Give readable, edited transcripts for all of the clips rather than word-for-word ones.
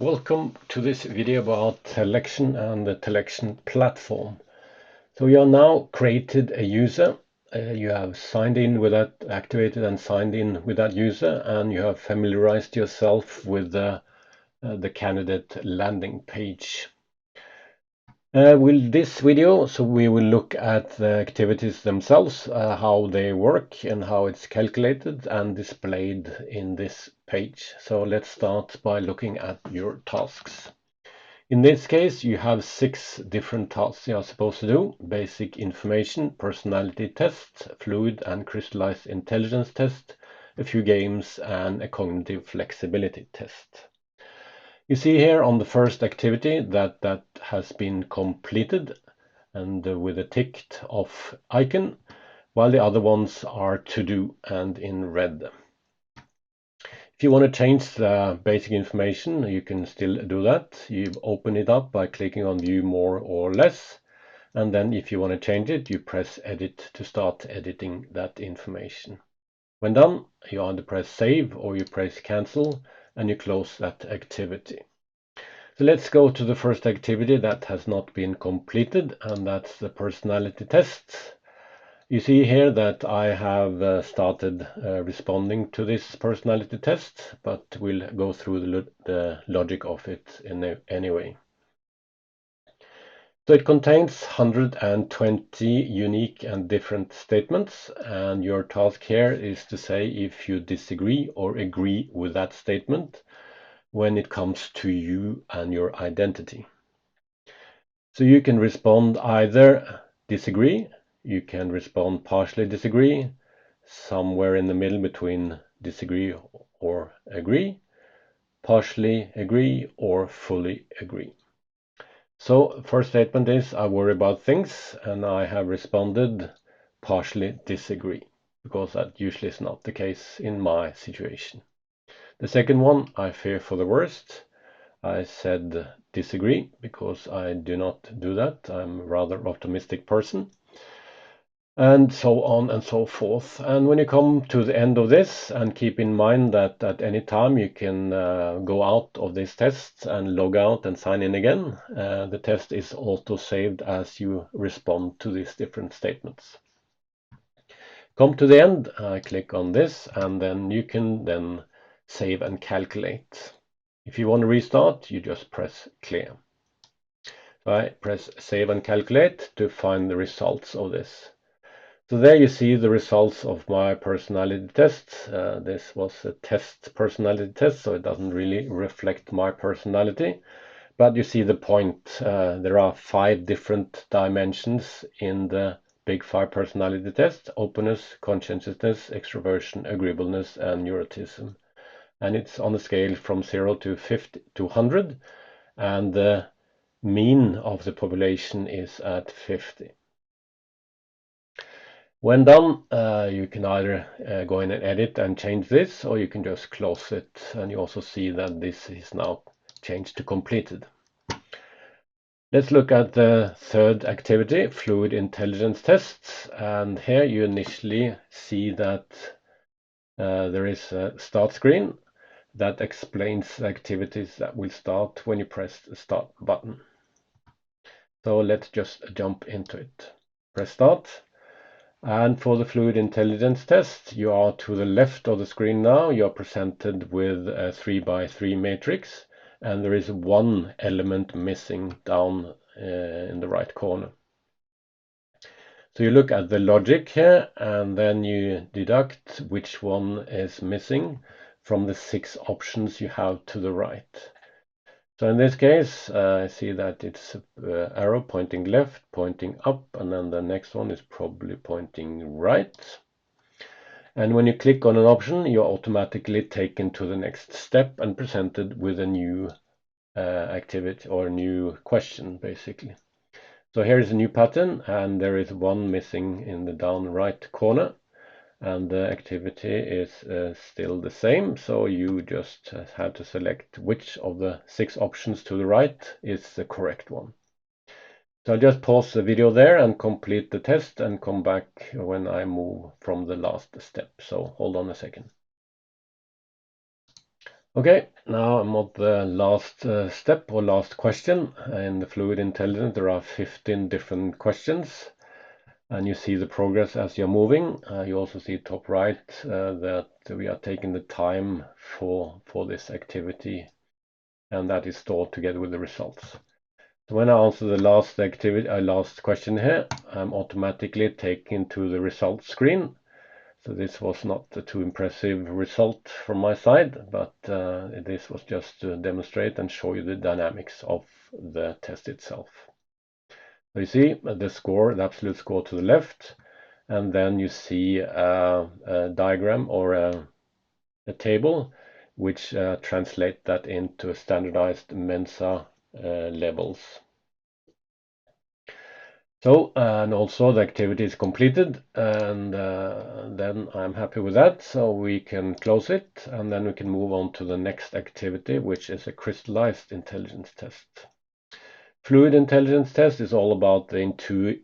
Welcome to this video about Telection and the Telection platform. So you are now created a user. You have signed in with that, activated and signed in with that user, and you have familiarized yourself with the candidate landing page. With this video, so we will look at the activities themselves, how they work and how it's calculated and displayed in this page. So let's start by looking at your tasks. In this case, you have 6 different tasks you are supposed to do: basic information, personality test, fluid and crystallized intelligence test, a few games, and a cognitive flexibility test. You see here on the first activity that has been completed and with a ticked off icon, while the other ones are to do and in red. If you want to change the basic information, you can still do that. You open it up by clicking on view more or less, and then if you want to change it, you press edit to start editing that information. When done, you either press save or you press cancel and you close that activity. So let's go to the first activity that has not been completed, and that's the personality test. You see here that I have started responding to this personality test, but we'll go through the logic of it anyway. So it contains 120 unique and different statements, and your task here is to say if you disagree or agree with that statement when it comes to you and your identity. So you can respond either disagree, you can respond partially disagree, somewhere in the middle between disagree or agree, partially agree, or fully agree. So first statement is I worry about things, and I have responded partially disagree, because that usually is not the case in my situation. The second one, I fear for the worst. I said disagree because I do not do that. I'm a rather optimistic person, and so on and so forth. And when you come to the end of this, and keep in mind that at any time you can go out of this test and log out and sign in again. The test is auto saved as you respond to these different statements. Come to the end, click on this, and then you can then save and calculate. If you want to restart, you just press clear. So I press save and calculate to find the results of this. So there you see the results of my personality test. This was a test personality test, so it doesn't really reflect my personality. But you see the point. There are 5 different dimensions in the Big 5 personality test: openness, conscientiousness, extroversion, agreeableness, and neuroticism. And it's on a scale from 0 to 50 to 100, and the mean of the population is at 50. When done, you can either go in and edit and change this, or you can just close it, and you also see that this is now changed to completed. Let's look at the third activity, fluid intelligence tests, and here you initially see that there is a start screen that explains the activities that will start when you press the start button. So let's just jump into it. Press start. And for the fluid intelligence test, you are to the left of the screen now. You are presented with a 3x3 matrix, and there is one element missing down in the right corner. So you look at the logic here, and then you deduct which one is missing from the 6 options you have to the right. So in this case, I see that it's arrow pointing left, pointing up, and then the next one is probably pointing right. And when you click on an option, you're automatically taken to the next step and presented with a new activity or new question, basically. So here is a new pattern, and there is one missing in the down right corner. And the activity is still the same, so you just have to select which of the 6 options to the right is the correct one. So I'll just pause the video there and complete the test and come back when I move from the last step. So hold on a second. Okay, now I'm at the last step or last question. In the Fluid Intelligence, there are 15 different questions, and you see the progress as you're moving. You also see top right that we are taking the time for this activity, and that is stored together with the results. So when I answer the last question here, I'm automatically taken to the results screen. So this was not a too impressive result from my side, but this was just to demonstrate and show you the dynamics of the test itself. So you see the score, the absolute score to the left, and then you see a diagram or a table which translate that into standardized Mensa levels. So, and also the activity is completed, and then I'm happy with that, so we can close it, and then we can move on to the next activity, which is a crystallized intelligence test. Fluid intelligence test is all about the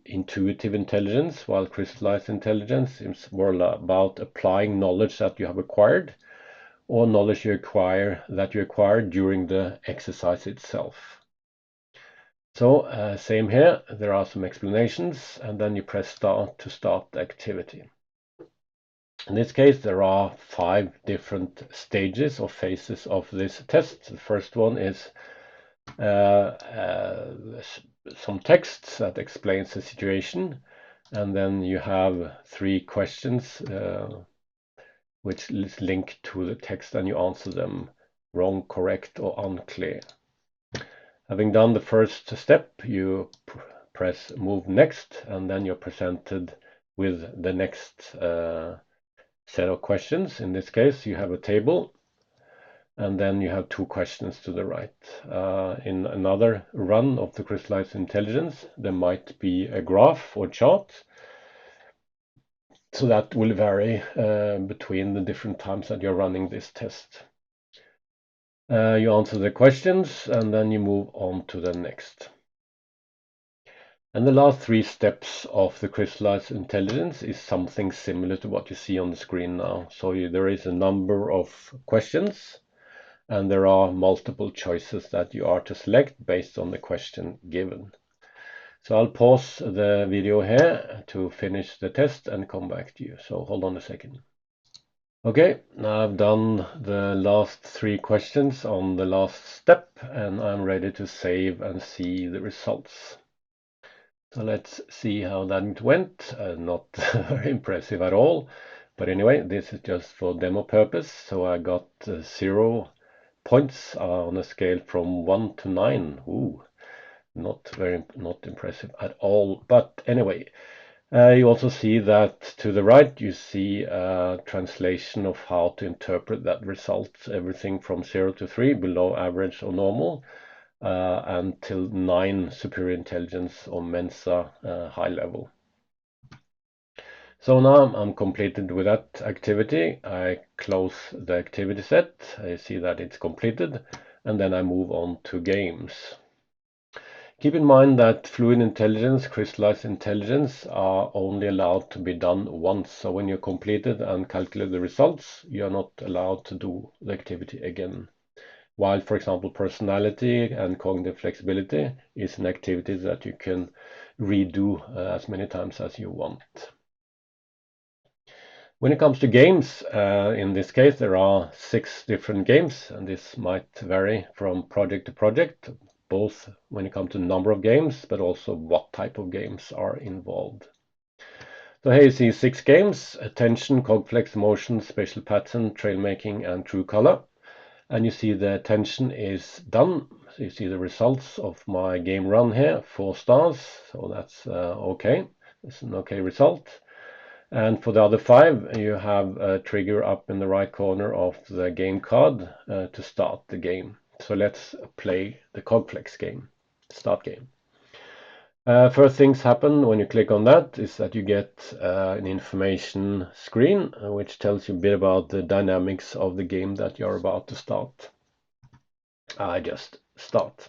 intuitive intelligence, while crystallized intelligence is more about applying knowledge that you have acquired, or knowledge that you acquired during the exercise itself. So same here, there are some explanations, and then you press start to start the activity. In this case, there are 5 different stages or phases of this test. The first one is some text that explains the situation, and then you have 3 questions which is linked to the text, and you answer them wrong, correct, or unclear. Having done the first step, you press move next, and then you're presented with the next set of questions. In this case, you have a table, and then you have 2 questions to the right. In another run of the crystallized intelligence, there might be a graph or chart, so that will vary between the different times that you're running this test. You answer the questions, and then you move on to the next. And the last 3 steps of the crystallized intelligence is something similar to what you see on the screen now. So there is a number of questions, and there are multiple choices that you are to select based on the question given. So I'll pause the video here to finish the test and come back to you. So hold on a second. Okay, now I've done the last 3 questions on the last step, and I'm ready to save and see the results. So let's see how that went. Not very impressive at all, but anyway, this is just for demo purpose. So I got 0 points on a scale from 1 to 9. Ooh, not impressive at all. But anyway, you also see that to the right you see a translation of how to interpret that result. Everything from 0 to 3, below average or normal, until 9, superior intelligence or Mensa, high level. So now I'm completed with that activity. I close the activity set. I see that it's completed, and then I move on to games. Keep in mind that fluid intelligence, crystallized intelligence are only allowed to be done once. So when you complete it and calculate the results, you are not allowed to do the activity again. While, for example, personality and cognitive flexibility is an activity that you can redo as many times as you want. When it comes to games, in this case, there are 6 different games, and this might vary from project to project, both when it comes to number of games, but also what type of games are involved. So here you see 6 games: attention, cogflex, motion, spatial pattern, trail making, and true color. And you see the attention is done. So you see the results of my game run here, 4 stars. So that's okay. It's an okay result. And for the other 5, you have a trigger up in the right corner of the game card to start the game. So let's play the Cogflex game, start game. First things happen when you click on that is that you get an information screen which tells you a bit about the dynamics of the game that you're about to start. I just start.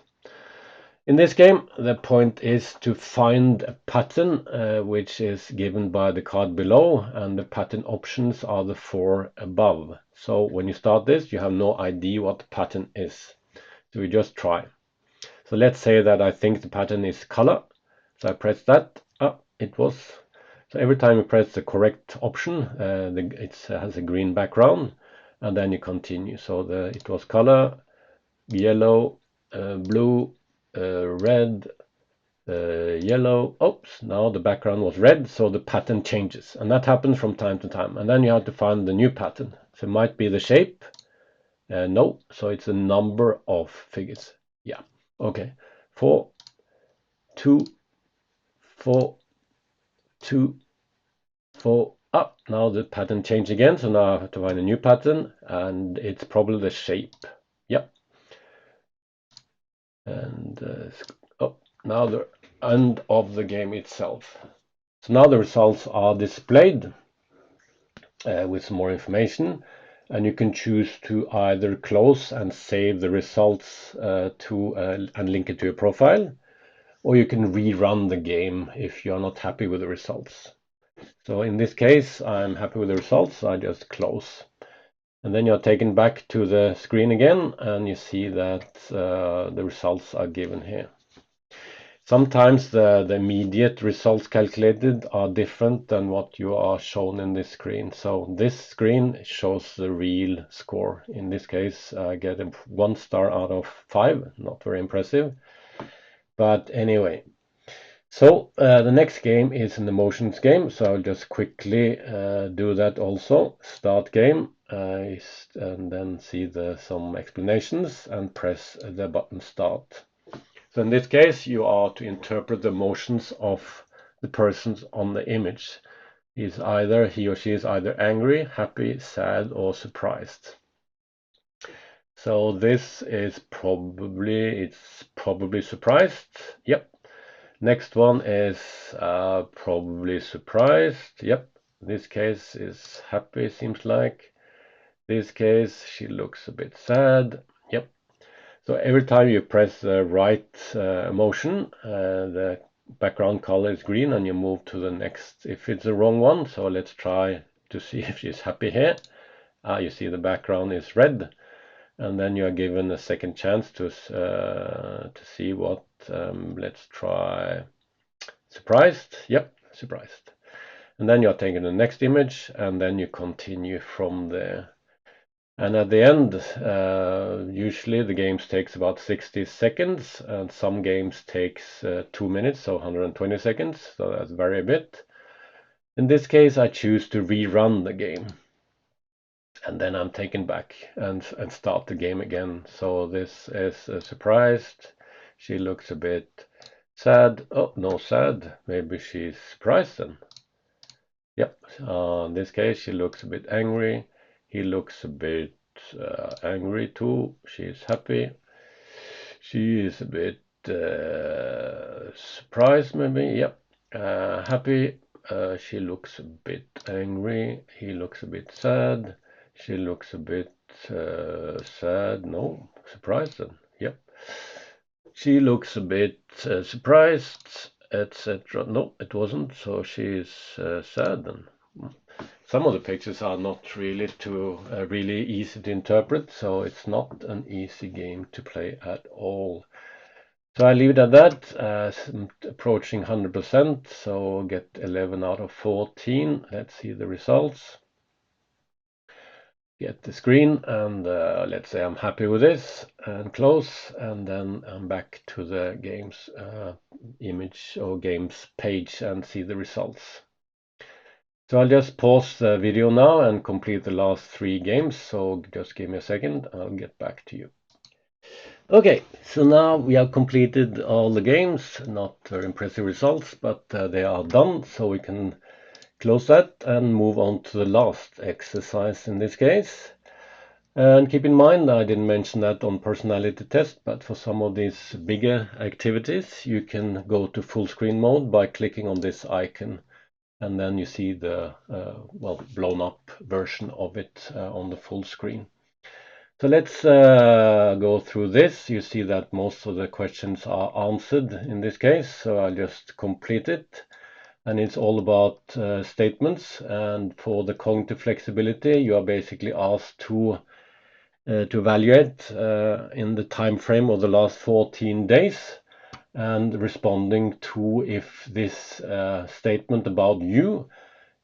In this game, the point is to find a pattern which is given by the card below, and the pattern options are the 4 above. So when you start this, you have no idea what the pattern is. So we just try. So let's say that I think the pattern is color. So I press that. It was. So every time you press the correct option, it has a green background, and then you continue. So it was color, yellow, blue, red, yellow. Oops, now the background was red, so the pattern changes. And that happens from time to time. And then you have to find the new pattern. So it might be the shape. No, so it's a number of figures. Yeah, okay. 4, 2, 4, 2, 4. Up. Now the pattern changed again, so now I have to find a new pattern, and it's probably the shape. Yep. And now the end of the game itself. So now the results are displayed with some more information, and you can choose to either close and save the results and link it to your profile, or you can rerun the game if you're not happy with the results. So in this case, I'm happy with the results, so I just close. And then you're taken back to the screen again, and you see that the results are given here. Sometimes the immediate results calculated are different than what you are shown in this screen. So this screen shows the real score. In this case, I get a 1 star out of 5, not very impressive. But anyway, so the next game is an emotions game, so I'll just quickly do that also. Start game, and then see some explanations and press the button start. So in this case, you are to interpret the emotions of the persons on the image. He or she is either angry, happy, sad, or surprised. So this is probably surprised. Yep. Next one is probably surprised. Yep. This case is happy, seems like. This case, she looks a bit sad. Yep. So every time you press the right emotion, the background color is green and you move to the next if it's the wrong one. So let's try to see if she's happy here. You see the background is red, and then you are given a second chance to see what. Let's try surprised. Yep, surprised. And then you're taking the next image, and then you continue from there. And at the end, usually the games takes about 60 seconds, and some games takes 2 minutes, so 120 seconds, so that's very a bit. In this case, I choose to rerun the game, and then I'm taken back and start the game again. So this is surprised. She looks a bit sad. Oh, no sad. Maybe she's surprised then. Yep. In this case, she looks a bit angry. He looks a bit angry too. She's happy. She is a bit surprised, maybe. Yep. Happy. She looks a bit angry. He looks a bit sad. She looks a bit sad. No, surprised then. Yep. She looks a bit surprised, etc. No, it wasn't. So she's sad then. Some of the pictures are not really easy to interpret, so it's not an easy game to play at all. So I leave it at that, approaching 100%, so get 11 out of 14. Let's see the results. Get the screen, and let's say I'm happy with this, and close, and then I'm back to the game's image or game's page and see the results. So I'll just pause the video now and complete the last 3 games, so just give me a second, I'll get back to you. Okay, so now we have completed all the games, not very impressive results, but they are done, so we can close that and move on to the last exercise in this case. And keep in mind, I didn't mention that on personality test, but for some of these bigger activities, you can go to full screen mode by clicking on this icon, and then you see the blown up version of it on the full screen. So let's go through this. You see that most of the questions are answered in this case, so I'll just complete it. and it's all about statements. And for the cognitive flexibility, you are basically asked to evaluate in the time frame of the last 14 days and responding to if this statement about you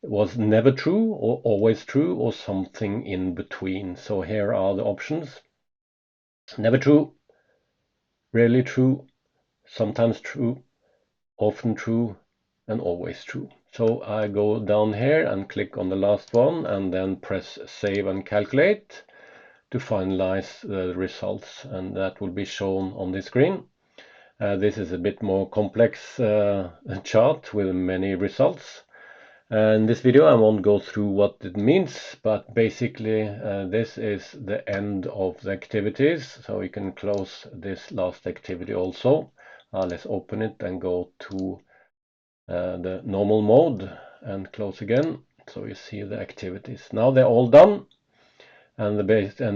was never true or always true or something in between. So here are the options: never true, rarely true, sometimes true, often true, and always true. So I go down here and click on the last one and then press save and calculate to finalize the results, and that will be shown on the screen. This is a bit more complex chart with many results. In this video I won't go through what it means, but basically this is the end of the activities, so we can close this last activity also. Let's open it and go to the normal mode and close again, so you see the activities. Now they're all done, and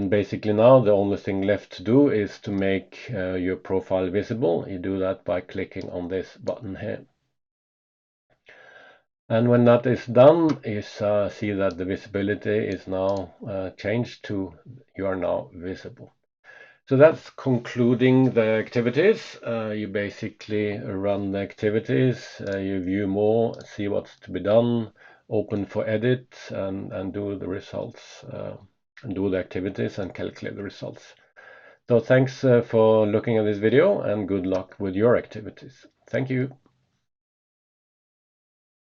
basically now the only thing left to do is to make your profile visible. You do that by clicking on this button here. And when that is done, you see that the visibility is now changed to you are now visible. So that's concluding the activities. You basically run the activities, you view more, see what's to be done, open for edit, and do the results, and do the activities and calculate the results. So thanks for looking at this video, and good luck with your activities. Thank you.